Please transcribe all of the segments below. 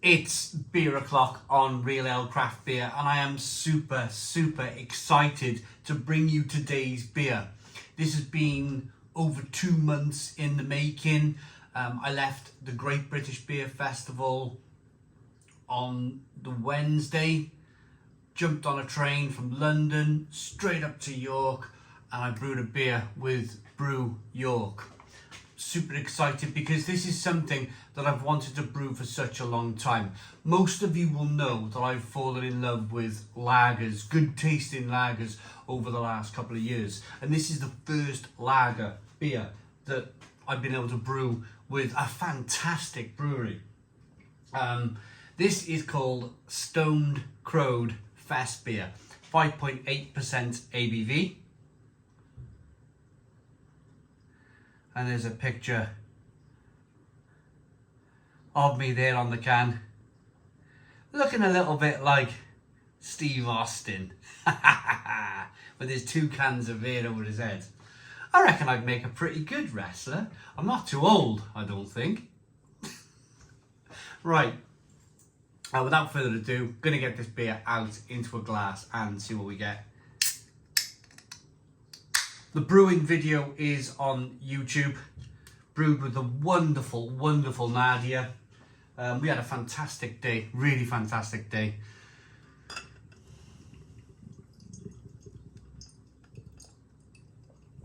It's beer o'clock on Real Ale Craft Beer, and I am super excited to bring you today's beer. This has been over 2 months in the making. I left the Great British Beer Festival on the Wednesday, jumped on a train from London straight up to York, and I brewed a beer with Brew York. Super excited because this is something that I've wanted to brew for such a long time. Most of you will know that I've fallen in love with lagers, good tasting lagers, over the last couple of years. And this is the first lager beer that I've been able to brew with a fantastic brewery. This is called Stoned Crowed Festbier, 5.8% ABV. And there's a picture of me there on the can, looking a little bit like Steve Austin with his 2 cans of beer over his head. I reckon I'd make a pretty good wrestler. I'm not too old, I don't think. Right, without further ado, gonna get this beer out into a glass and see what we get. The brewing video is on YouTube, brewed with the wonderful Nadia. We had a fantastic day, really fantastic day.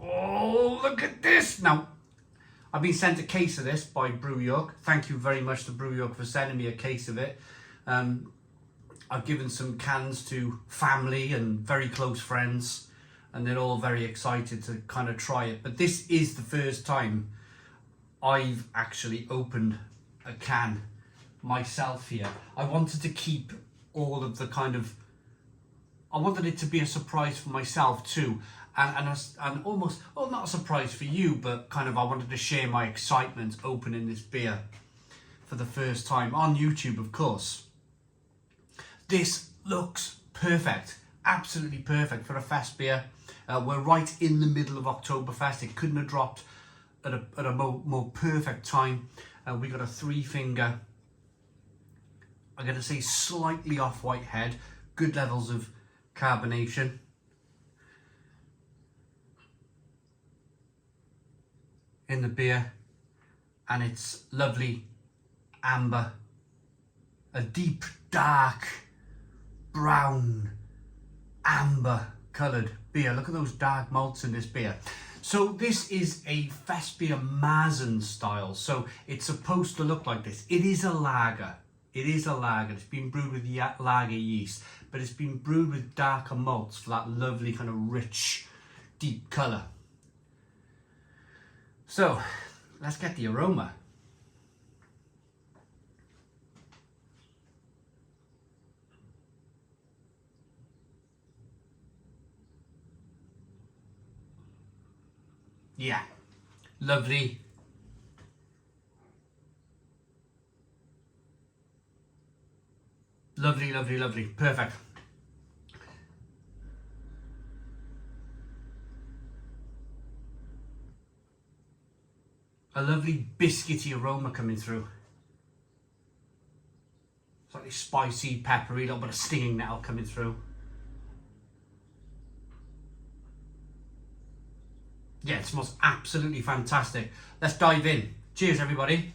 Oh, look at this! Now, I've been sent a case of this by Brew York. Thank you very much to Brew York for sending me a case of it. I've given some cans to family and very close friends, and they're all very excited to kind of try it. But this is the first time I've actually opened a can myself here. I wanted to keep all of the I wanted it to be a surprise for myself too. And almost, well, not a surprise for you, but I wanted to share my excitement opening this beer for the first time on YouTube, of course. This looks perfect, absolutely perfect for a fest beer. We're right in the middle of Oktoberfest. It couldn't have dropped at a more perfect time. We got a 3-finger, I'm going to say slightly off-white head, good levels of carbonation. In the beer, and it's lovely amber, a deep dark brown amber coloured beer. Look at those dark malts in this beer. So this is a Festbier Märzen style, so it's supposed to look like this. It is a lager. It is a lager. It's been brewed with lager yeast, but it's been brewed with darker malts for that lovely kind of rich, deep colour. So let's get the aroma. Yeah, lovely. Lovely, perfect. A lovely biscuity aroma coming through. Slightly spicy, peppery, a little bit of stinging nettle coming through. Yeah, it smells absolutely fantastic. Let's dive in. Cheers, everybody.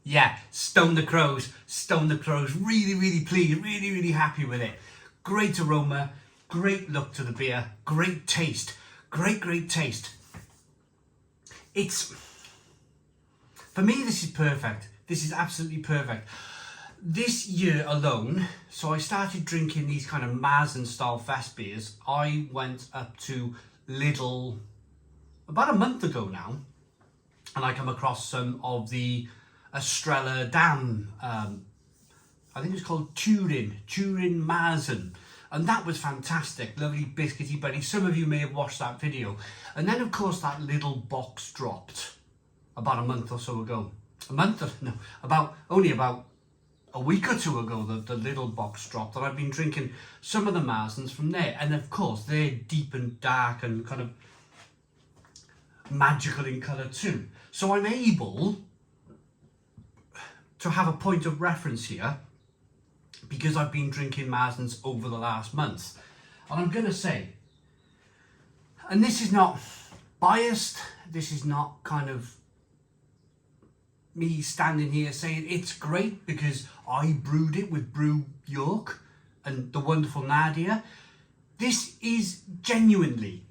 Yeah, Stone the Crows, really pleased, really happy with it. Great aroma, great look to the beer, great taste, great taste. It's, for me, this is perfect. This is absolutely perfect. This year alone, so I started drinking these kind of Märzen style fest beers. I went up to Lidl about a month ago now, and I come across some of the Estrella Dam, I think it's called Turin Märzen, and that was fantastic, lovely biscuity buddy. Some of you may have watched that video. And then of course that little box dropped about a month or so ago. Only about a week or two ago, the little box dropped, and I've been drinking some of the Märzens from there, and of course they're deep and dark and kind of magical in colour too. So I'm able to have a point of reference here because I've been drinking Märzens over the last month. And I'm going to say, and this is not biased, this is not kind of me standing here saying it's great because I brewed it with Brew York and the wonderful Nadia. This is genuinely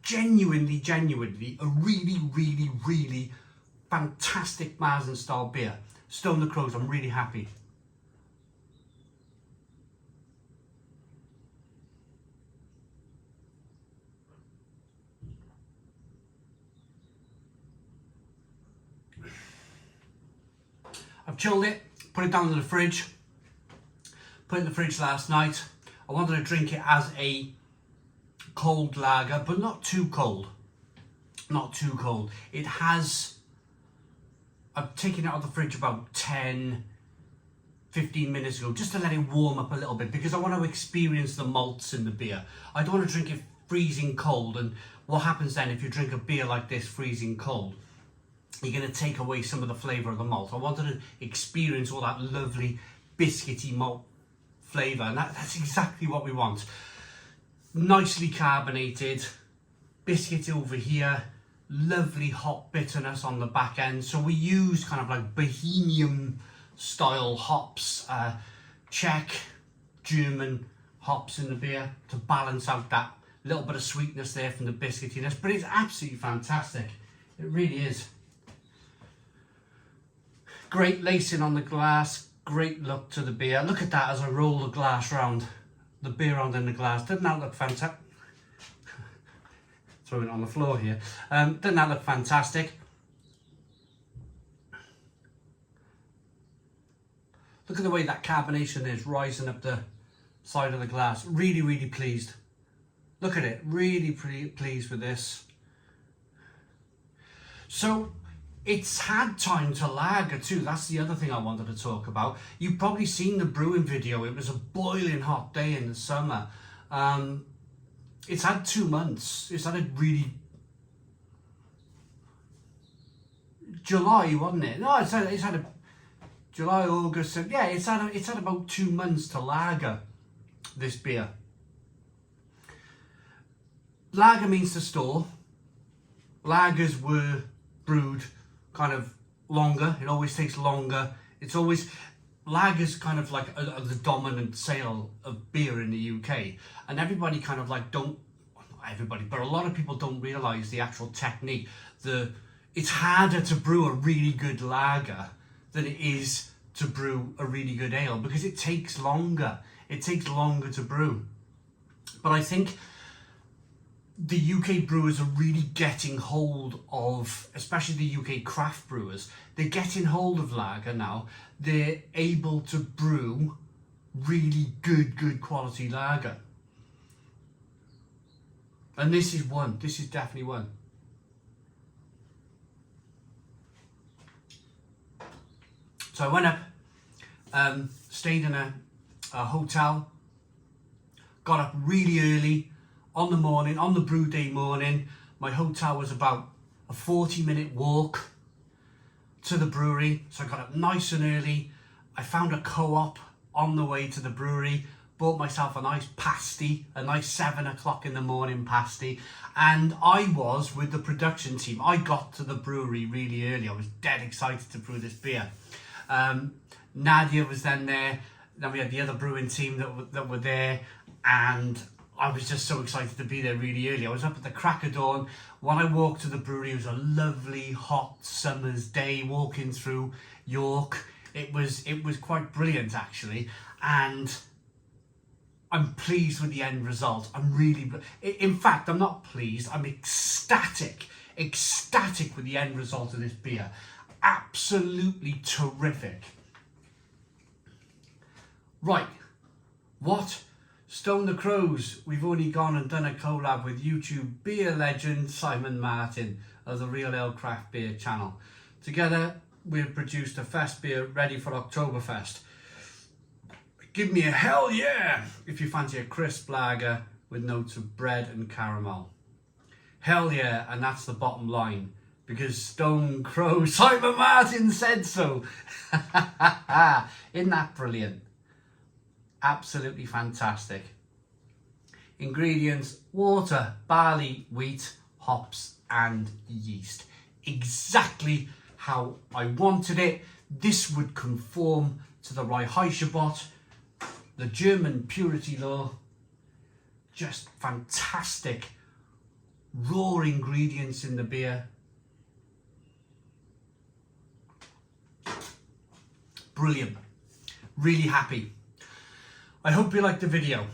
a really fantastic Märzen style beer. Stone the Crows, I'm really happy. I've chilled it, put it down in the fridge, put it in the fridge last night. I wanted to drink it as a cold lager, but not too cold. Not too cold. It has, I've taken it out of the fridge about 10, 15 minutes ago, just to let it warm up a little bit, because I want to experience the malts in the beer. I don't want to drink it freezing cold, and what happens then if you drink a beer like this freezing cold? You're going to take away some of the flavour of the malt. I wanted to experience all that lovely biscuity malt flavour, and that's exactly what we want. Nicely carbonated, biscuit over here, lovely hot bitterness on the back end. So we use kind of like Bohemian style hops, Czech, German hops in the beer to balance out that little bit of sweetness there from the biscuitiness. But it's absolutely fantastic. It really is. Great lacing on the glass, great look to the beer. Look at that as I roll the glass round, the beer round in the glass. Doesn't that look fantastic? Throwing it on the floor here. Doesn't that look fantastic? Look at the way that carbonation is rising up the side of the glass. Really, really pleased. Look at it, really pleased with this. So, it's had time to lager too. That's the other thing I wanted to talk about. You've probably seen the brewing video. It was a boiling hot day in the summer. It's had 2 months. It's had a really... July, wasn't it? No, it's had a July, August. Yeah, it's had about 2 months to lager this beer. Lager means to store. Lagers were brewed kind of longer. It always takes longer. It's always, lager's kind of like the dominant sale of beer in the UK, and everybody kind of like not everybody, but a lot of people don't realise the actual technique. It's harder to brew a really good lager than it is to brew a really good ale, because it takes longer. It takes longer to brew. But I think the UK brewers are really getting hold of, especially the UK craft brewers, they're getting hold of lager now. They're able to brew really good quality lager. And this is one. This is definitely one. So I went up, stayed in a hotel, got up really early on the brew day morning. My hotel was about a 40-minute walk to the brewery, so I got up nice and early. I found a co-op on the way to the brewery, bought myself a nice pasty, a nice 7 o'clock in the morning pasty, and I was with the production team. I got to the brewery really early. I was dead excited to brew this beer. Nadia was then there, then we had the other brewing team that were there, and I was just so excited to be there really early. I was up at the crack of dawn. When I walked to the brewery, it was a lovely hot summer's day walking through York. It was quite brilliant actually, and I'm pleased with the end result. In fact, I'm not pleased, I'm ecstatic with the end result of this beer. Absolutely terrific. Right, what? Stone the Crows, we've only gone and done a collab with YouTube beer legend Simon Martin of the Real Ale Craft Beer channel. Together, we've produced a Festbier ready for Oktoberfest. Give me a hell yeah if you fancy a crisp lager with notes of bread and caramel. Hell yeah, and that's the bottom line, because Stone Crow Simon Martin said so. Isn't that brilliant? Absolutely fantastic. Ingredients: water, barley, wheat, hops and yeast. Exactly how I wanted it. This would conform to the Reinheitsgebot, the German purity law. Just fantastic raw ingredients in the beer. Brilliant. Really happy. I hope you liked the video.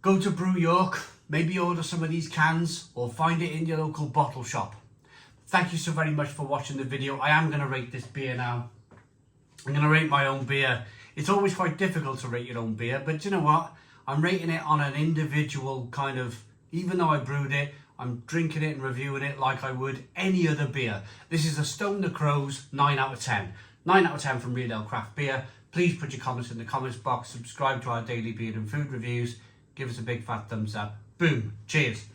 Go to Brew York, maybe order some of these cans or find it in your local bottle shop. Thank you so very much for watching the video. I am going to rate this beer now. I'm going to rate my own beer. It's always quite difficult to rate your own beer, but you know what? I'm rating it on an individual kind of, even though I brewed it, I'm drinking it and reviewing it like I would any other beer. This is a Stone the Crows 9 out of 10. 9 out of 10 from Real Ale Craft Beer. Please put your comments in the comments box. Subscribe to our daily beer and food reviews. Give us a big fat thumbs up. Boom. Cheers.